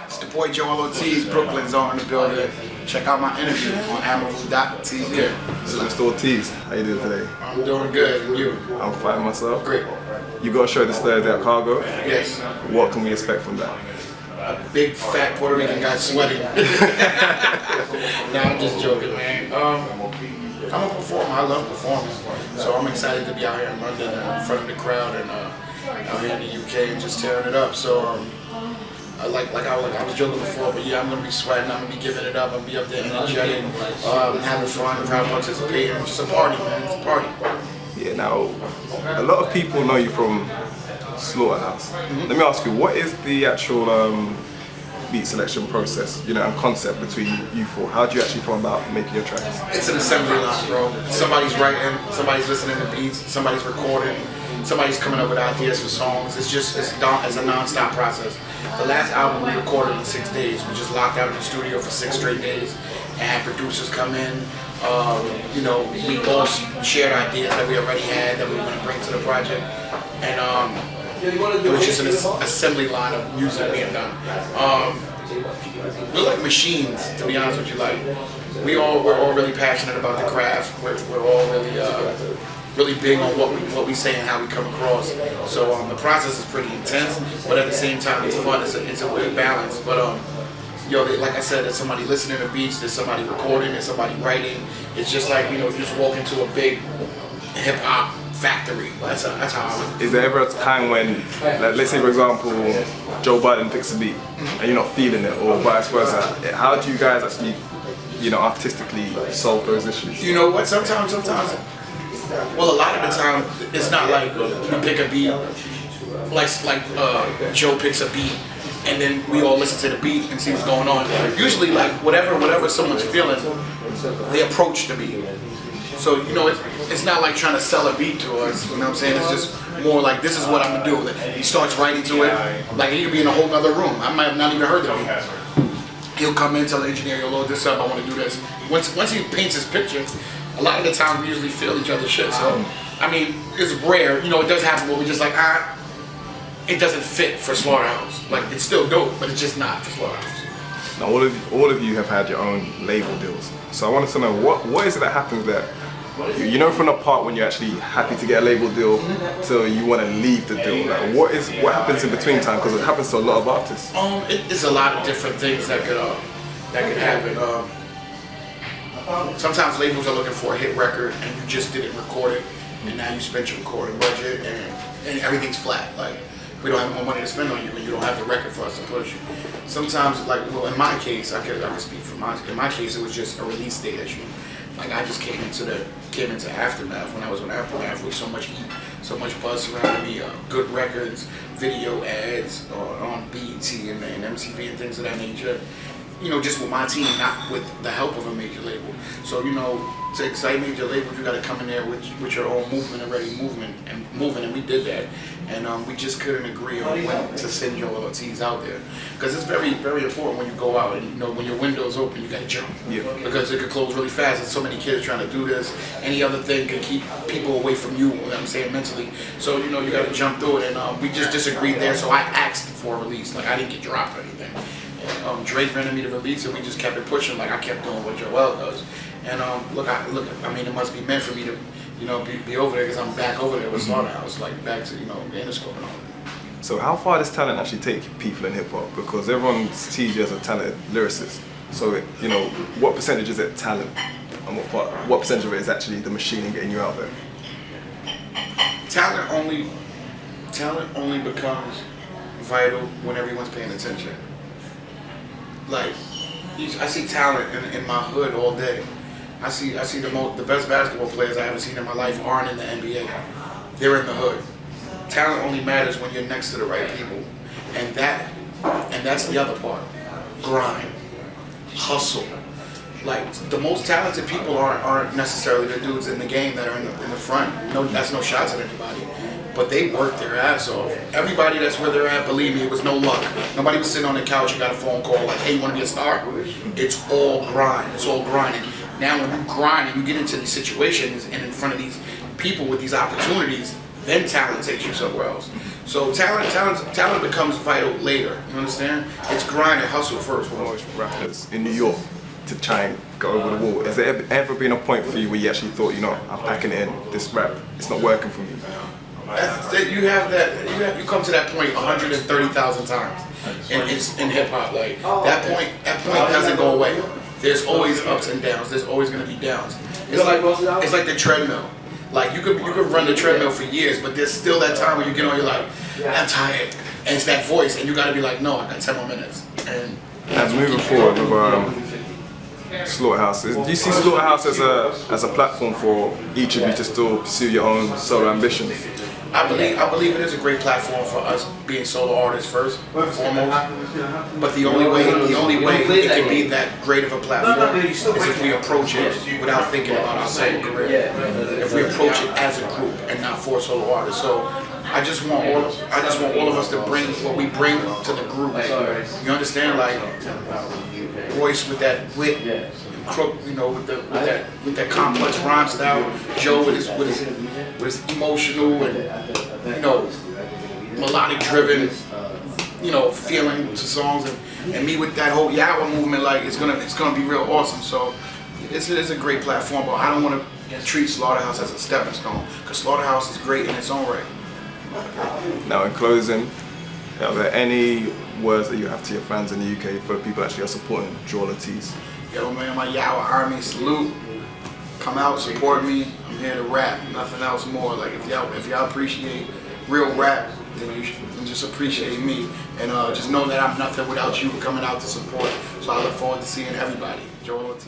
It's the boy Joell Ortiz, Brooklyn Zone in the building. Check out my interview on Amaru.tv. So Mr. Ortiz, how you doing today? I'm doing good, and you? I'm fine myself. Great. You got a show this Thursday at Cargo? Yes. What can we expect from that? A big fat Puerto Rican guy sweating. Nah, I'm just joking, man. I'm a performer. I love performing, so I'm excited to be out here in London in front of the crowd and out here in the UK and just tearing it up. So I was joking before, but yeah, I'm gonna be sweating. I'm gonna be giving it up. I'm gonna be up there energetic, having fun, and proud participating. Just a party, man. It's a party. Yeah. Now, a lot of people know you from Slaughterhouse. Let me ask you, what is the actual beat selection process, and concept between you four? How do you actually come about making your tracks? It's an assembly line, bro. Somebody's writing, somebody's listening to beats, somebody's recording, somebody's coming up with ideas for songs. It's a non-stop process. The last album we recorded in 6 days. We just locked out in the studio for 6 straight days and had producers come in. We all shared ideas that we already had that we were going to bring to the project. And it was just an assembly line of music being done. We're like machines, to be honest with you. Like we're all really passionate about the craft. We're all really big on what we say and how we come across. So the process is pretty intense, but at the same time it's fun. It's a weird balance. But like I said, there's somebody listening to beats, there's somebody recording, there's somebody writing. It's just like you just walk into a big hip hop factory. That's how I would. Is there ever a time when, let's say for example, Joe Biden picks a beat and you're not feeling it, or vice versa? How do you guys actually, artistically solve those issues? You know what? Sometimes. Well, a lot of the time, it's not like we pick a beat, like Joe picks a beat, and then we all listen to the beat and see what's going on. Usually, like whatever someone's feeling, they approach the beat. So it's not like trying to sell a beat to us. You know what I'm saying? It's just more like this is what I'm gonna do. He starts writing to it, like he could be in a whole other room. I might have not even heard the beat. He'll come in, tell the engineer, "Yo, load this up. I want to do this." Once he paints his picture, a lot of the time we usually feel each other's shit. So I mean, it's rare. It does happen where we just like it doesn't fit for Slaughterhouse. Like it's still dope, but it's just not for Slaughterhouse. Now, all of you have had your own label deals. So I wanted to know what is it that happens that from the part when you're actually happy to get a label deal till you want to leave the deal. Like what happens in between time? Because it happens to a lot of artists. It's a lot of different things that could happen. Sometimes labels are looking for a hit record and you just didn't record it, and now you spent your recording budget and everything's flat. Like we don't have more money to spend on you, and you don't have the record for us to push. Sometimes, in my case, I can speak for in my case, it was just a release date issue. Like I just came into Aftermath when I was on Aftermath with so much heat, so much buzz surrounding me, good records, video ads on BET and MTV and things of that nature. Just with my team, not with the help of a major label. So to excite major labels, you got to come in there with your own movement already moving, and we did that. And we just couldn't agree on when to send Joell Ortiz out there, because it's very, very important when you go out and when your window's open, you got to jump. Yeah. Because it could close really fast. There's so many kids trying to do this. Any other thing could keep people away from you. What I'm saying mentally. So you got to jump through it, and we just disagreed there. So I asked for a release. Like I didn't get dropped or anything. Drake wanted me to release it. We just kept it pushing. Like I kept doing what Joell does. And I mean, it must be meant for me to, be over there, because I'm back over there with Slaughterhouse, like back to Interscope and all that. So how far does talent actually take people in hip hop? Because everyone sees you as a talented lyricist. So what percentage is it talent, and what percentage of it is actually the machine and getting you out there? Talent only becomes vital when everyone's paying attention. Like I see talent in my hood all day. I see the best basketball players I ever seen in my life aren't in the NBA. They're in the hood. Talent only matters when you're next to the right people, and that's the other part. Grind, hustle. Like the most talented people aren't necessarily the dudes in the game that are in the front. That's no shots at anybody, but they work their ass off. Everybody that's where they're at, believe me, it was no luck. Nobody was sitting on the couch and got a phone call like, "Hey, you want to be a star?" It's all grind. It's all grinding. Now when you grind and you get into these situations and in front of these people with these opportunities, then talent takes you somewhere else. So talent becomes vital later. You understand? It's grind and hustle first. Most rappers in New York to try and go over the wall. Has there ever been a point for you where you actually thought, you know, I'm packing it in, this rap, it's not working for me? You come to that point 130,000 times in hip hop. Like that point doesn't go away. There's always ups and downs. There's always gonna be downs. It's like the treadmill. Like you could run the treadmill for years, but there's still that time when you get on, you're like, I'm tired, and it's that voice, and you gotta be like, no, I got 10 more minutes. And moving forward with Slaughterhouse, do you see Slaughterhouse as a platform for each of you to still pursue your own solo ambitions? I believe it is a great platform for us being solo artists first and foremost. But the only way it can be that great of a platform is if we approach it without thinking about our solo career. If we approach it as a group and not for solo artists. So I just want all of us to bring what we bring to the group. You understand? Like Royce with that wit, Crook, you know, with that complex rhyme style. Joe with his emotional and, you know, melodic driven, you know, feeling to songs, and me with that whole Yawa movement. Like it's gonna be real awesome. So it is a great platform, but I don't want to treat Slaughterhouse as a stepping stone, because Slaughterhouse is great in its own right. Now, in closing, are there any words that you have to your fans in the UK for the people actually are supporting Joell Ortiz? Yo man, my Yawa Army, salute. Come out, support me. I'm here to rap, nothing else more. Like if y'all appreciate real rap, then you should just appreciate me. And just know that I'm nothing without you coming out to support. So I look forward to seeing everybody. Joell Ortiz.